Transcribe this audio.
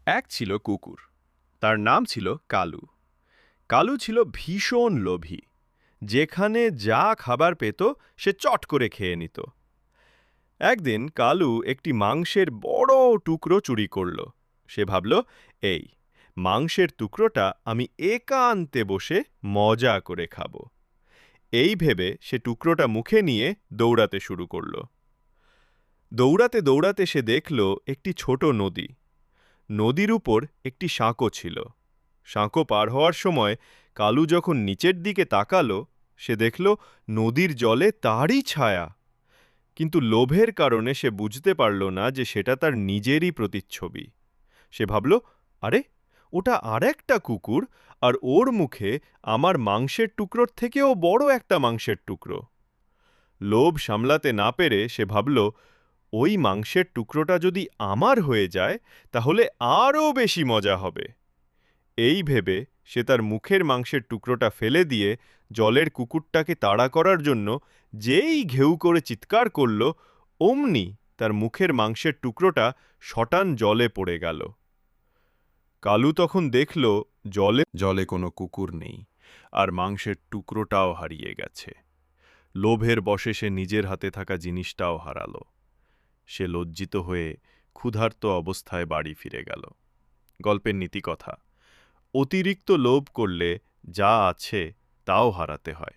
এক ছিল কুকুর। তার নাম ছিল কালু। কালু ছিল ভীষণ লোভী। যেখানে যা খাবার পেত সে চট করে খেয়ে নিত। একদিন কালু একটি মাংসের বড় টুকরো চুরি করল। সে ভাবল, এই মাংসের টুকরোটা আমি একান্তে বসে মজা করে খাব। এই ভেবে সে টুকরোটা মুখে নিয়ে দৌড়াতে শুরু করল। দৌড়াতে দৌড়াতে সে দেখল একটি ছোট নদী। নদীর উপর একটি সাঁকো ছিল। সাঁকো পার হওয়ার সময় কালু যখন নিচের দিকে তাকালো, সে দেখল নদীর জলে তারই ছায়া। কিন্তু লোভের কারণে সে বুঝতে পারল না যে সেটা তার নিজেরই প্রতিচ্ছবি। সে ভাবল, আরে ওটা আরেকটা কুকুর, আর ওর মুখে আমার মাংসের টুকরোর থেকেও বড় একটা মাংসের টুকরো। লোভ সামলাতে না পেরে সে ভাবল, ওই মাংসের টুকরোটা যদি আমার হয়ে যায় তাহলে আরও বেশি মজা হবে। এই ভেবে সে তার মুখের মাংসের টুকরোটা ফেলে দিয়ে জলের কুকুরটাকে তাড়া করার জন্য যেই ঘেউ করে চিৎকার করল, অমনি তার মুখের মাংসের টুকরোটা শটান জলে পড়ে গেল। কালু তখন দেখল জলে জলে কোনো কুকুর নেই, আর মাংসের টুকরোটাও হারিয়ে গেছে। লোভের বশে সে নিজের হাতে থাকা জিনিসটাও হারালো। সে লজ্জিত হয়ে ক্ষুধার্ত অবস্থায় বাড়ি ফিরে গেল। গল্পের নীতিকথা: অতিরিক্ত লোভ করলে যা আছে তাও হারাতে হয়।